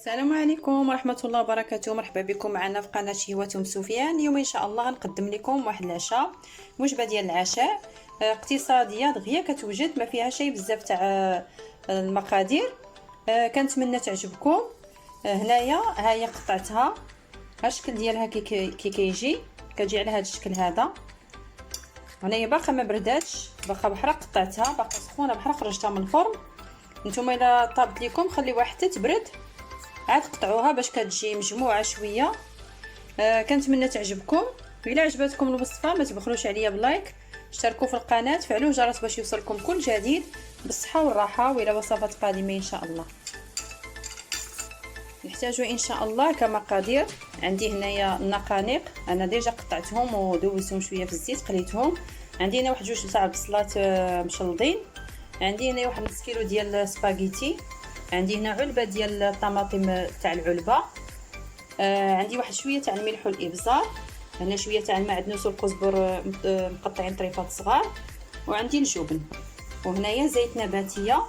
السلام عليكم ورحمه الله وبركاته. مرحبا بكم معنا في قناه شهوة ام سفيان. اليوم ان شاء الله غنقدم لكم واحد العشاء، وجبه ديال العشاء اقتصاديه دغيا كتوجد، ما فيها شيء بزاف تاع المقادير. كنتمنى تعجبكم. هنايا ها هي قطعتها، الشكل ديالها كي كيجي كتجي على هذا الشكل هذا. هنايا باقا ما برداتش، باقا بحرا قطعتها، باقا سخونه بحرا خرجتها من الفرن. نتوما الا طابت لكم خليوها حتى تبرد عاد قطعوها باش كتجي مجموعه شويه. كنتمنى تعجبكم. الا عجبتكم الوصفه ما تبخلوش عليا بلايك، اشتركوا في القناه، فعلوا الجرس باش يوصلكم كل جديد بالصحه والراحه، والى وصفات قادمه ان شاء الله. نحتاجوا ان شاء الله كمقادير. عندي هنايا النقانق، انا ديجا قطعتهم ودوزتهم شويه في الزيت قليتهم. عندي هنا واحد جوج تاع بصلات مشلضين. عندي هنا واحد نص كيلو ديال السباغيتي. عندي هنا علبه ديال الطماطم تاع العلبه. عندي واحد شويه تاع الملح والابزار. هنا شويه تاع المعدنوس والكزبر مقطعين طريفات صغار. وعندي الجبن، وهنايا زيت نباتيه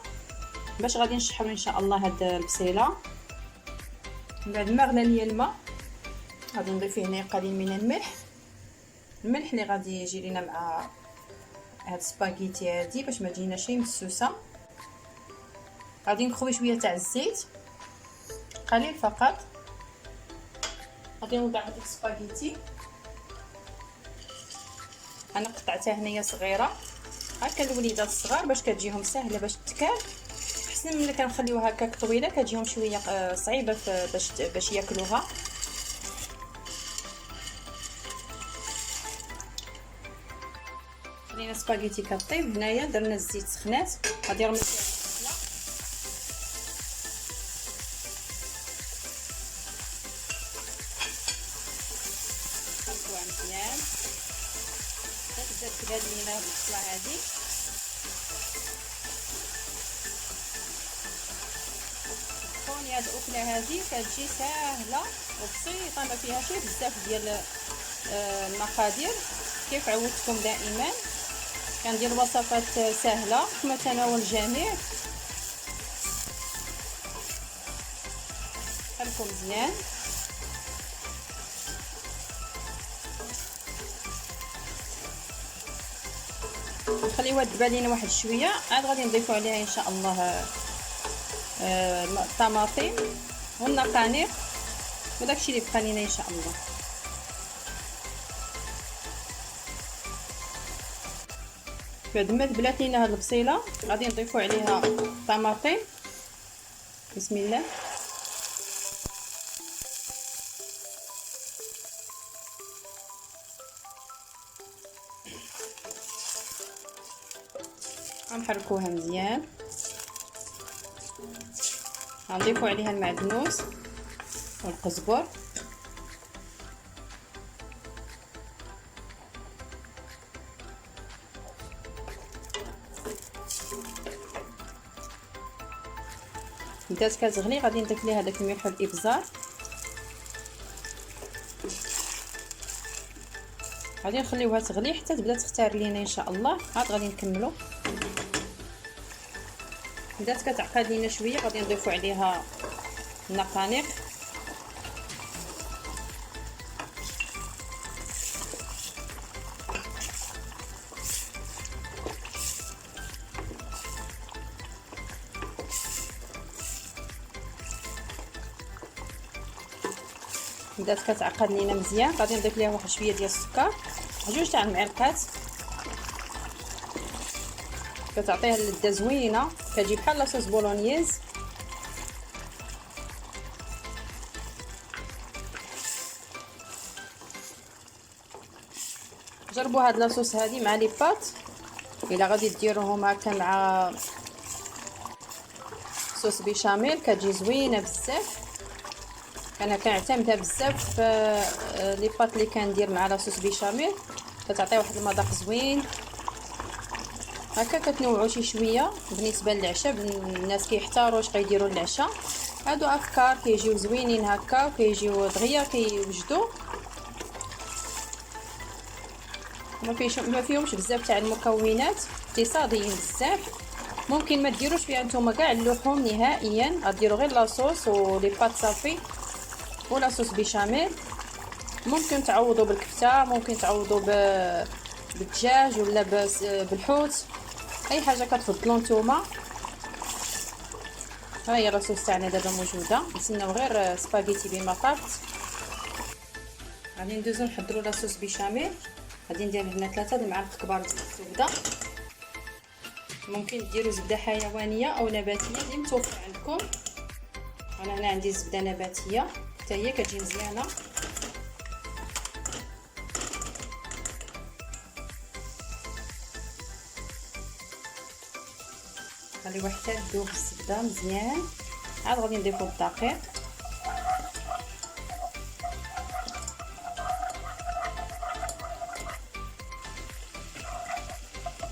باش غادي نشحروا ان شاء الله هاد البصيله. بعد ما غلى ليا الماء غادي نضيف هنا قليل من الملح اللي غادي يجي لينا مع هاد السباغيتي هادي باش ما تجينا شي مسوسه. غادي نخوي شويه تاع الزيت قليل فقط. غادي نوضع هاد السباغيتي، انا قطعتها هنايا صغيره هكا الوليدات الصغار باش كتجيهم سهله باش تتكال، احسن ملي كنخليوها هكاك طويله كتجيهم شويه صعيبه باش ياكلوها. خلينا سباغيتي كطيب. هنايا درنا الزيت سخنات، غادي نرمي فيها البصله نخلطوها مزيان حتى تبدا تبان لينا البصله هذه. صدقوني هاد الاكله هذه كتجي ساهله وبسيطه، ما فيها شي بزاف ديال المقادير. كيف عودتكم دائما كندير وصفات سهله في متناول الجميع. خليكم مزيان. نخليوها تدبا لينا واحد شويه، عاد غادي نضيفوا عليها ان شاء الله الطماطم والنقانق وداكشي اللي بقى لينا ان شاء الله. بعد ما دبلات لينا هاد البصيله غادي نضيفوا عليها الطماطم. بسم الله. غنحركوها مزيان. غنضيفوا عليها المعدنوس والقزبر. بدات كتغلي غادي نضيف ليها داك الملح والابزار. غادي نخليوها تغلي حتى تبدا تختار لينا ان شاء الله. عاد غادي نكملوا. بدات كتعقد لينا شويه غادي نضيفوا عليها النقانق. بدات كتعقد لينا مزيان. غادي نضيف ليها واحد شويه ديال السكر، جوج تاع المعلقات. كتعطيها اللذه زوينه، كتجي بحال لاصوص بولونييز. جربوا هاد لاصوص هادي مع لي بات، الا غادي ديروهم هكا مع صوص بيشاميل كتجي زوينه بزاف. انا كنعتمدها بزاف في لي بات اللي كندير مع لاصوص بيشاميل، كتعطي واحد المذاق زوين. هكا كتنوعوا شي شويه بالنسبه للعشاء. الناس كيحتاروا واش غيديروا للعشاء. هادو افكار كيجيو زوينين هكا وكيجيو دغيا كيوجدوا، ما فيهمش بزاف تاع المكونات، اقتصاديين بزاف. ممكن ما ديروش فيها نتوما كاع اللحوم نهائيا، غديروا غير لاصوص ولي بات صافي ولا صوص بيشاميل. ممكن تعوضوا بالكفته، ممكن تعوضوا بالدجاج ولا بالحوت، اي حاجه كتفضلوا نتوما. ها هي اللاصوص تاعنا دابا موجوده، نتسناو غير سباغيتي بما طابت. غادي ندوزو نحضروا لاصوص بيشاميل. غادي ندير هنا 3 المعالق كبار ديال الزبده. ممكن ديروا زبده حيوانيه او نباتيه اللي متوفر عندكم. انا هنا عندي زبده نباتيه حتى هي كتجي مزيانه. خليوها حتى تذوب الزبده مزيان. عاد غادي نضيفوا الدقيق.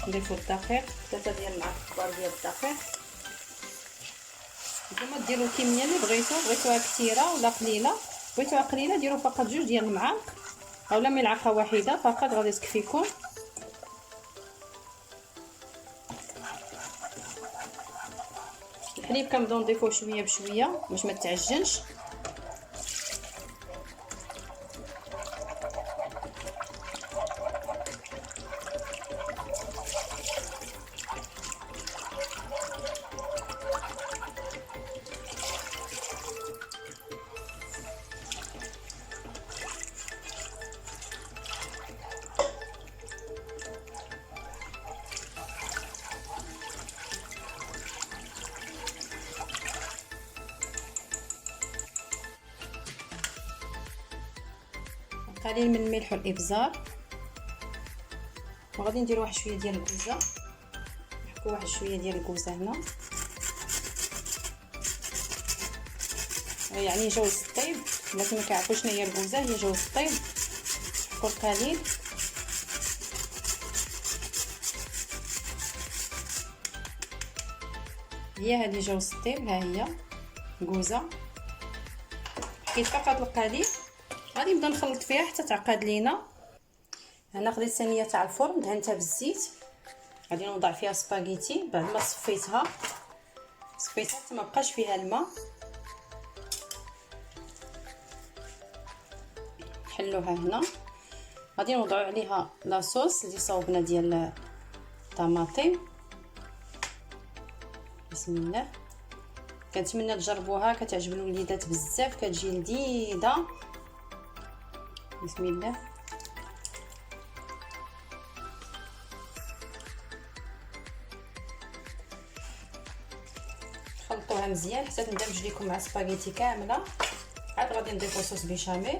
نضيفوا الدقيق 3 ديال المعالق كبار ديال الدقيق. نتوما ديروا الكميه اللي بغيتوها كثيره ولا قليله. بغيتوها قليله ديروا فقط 2 ديال المعالق اولا ملعقه واحده فقط غادي تكفيكم. الحليب كنبداو نضيفوه شويه بشويه باش ما تعجنش. قليل من الملح والابزار، وغادي ندير واحد شويه ديال الكوزه. نحكو واحد شويه ديال الكوزه هنا، يعني جوز الطيب. الناس ما كيعرفوش شنو هي الكوزه، هي جوز الطيب. نحكو القليل. هي هذه جوز الطيب، ها هي الكوزه. حكيت فقط القليل. غادي نبدا نخلط فيها حتى تعقد لينا. هنا خديت صينيه تاع الفرن دهنتها بالزيت. غادي نوضع فيها سباغيتي بعد ما صفيتها حتى ما بقاش فيها الماء. نحلوها هنا. غادي نوضعوا عليها لاصوص اللي صوبنا ديال الطماطم. بسم الله. كنتمنى تجربوها، كتعجب الوليدات بزاف، كتجي لذيذه. بسم الله. خلطوها مزيان حتى تندمج لكم مع سباغيتي كامله. عاد غادي نضيفو صوص بيشاميل.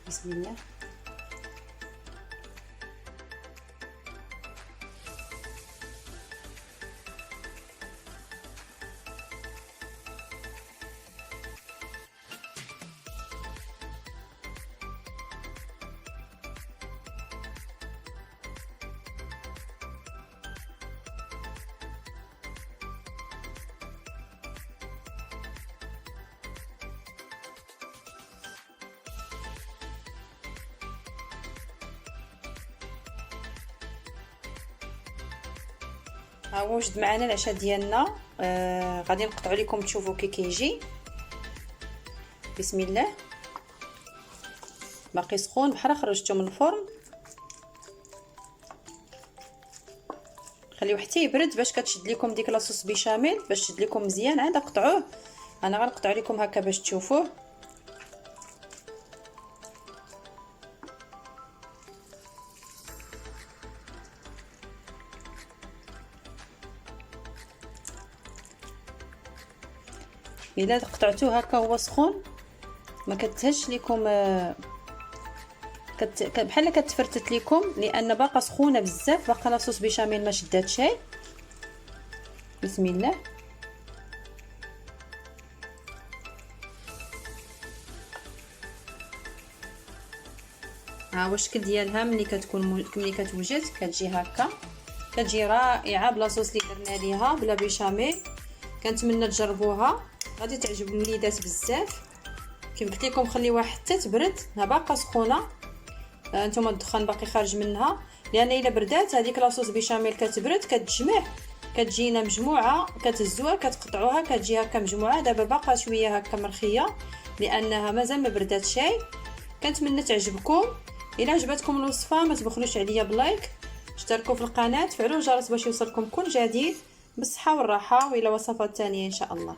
بسم الله. ها هو وجد معنا العشاء ديالنا. غادي نقطعوا لكم تشوفوا كي كيجي. بسم الله. باقي سخون بحال خرجته من الفرن. خليوه حتى يبرد باش كتشد لكم ديك لاصوص بيشاميل، باش تشد لكم مزيان. عاد قطعوه. انا غنقطع لكم هكا باش تشوفوه. الا قطعتوه هكا هو سخون ما كتهش لكم، بحال كتفرتت لكم، لان باقا سخونه بزاف، باقا لاصوص بيشاميل ما شدات شي. بسم الله. ها هو الشكل ديالها ملي كتوجد كتجي هكا، كتجي رائعه بلاصوص اللي درنا ليها بلا بيشاميل. كنتمنى تجربوها، غادي تعجب الوليدات بزاف. كيف قلت لكم خليوها حتى تبرد، ها باقا سخونه. نتوما الدخان باقي خارج منها، لان الا بردات هذيك لاصوص بيشاميل كتبرد كتجمع، كتجينا مجموعه، كتهزوها كتقطعوها كتجي هكا مجموعه. دابا باقا شويه هكا مرخيه لانها مازال ما برداتش شي. كنتمنى تعجبكم. الا عجبتكم الوصفه ما تبخلوش عليا بلايك، اشتركوا في القناه، تفعلوا الجرس باش يوصلكم كل جديد بالصحه والراحه، والى وصفات ثانيه ان شاء الله.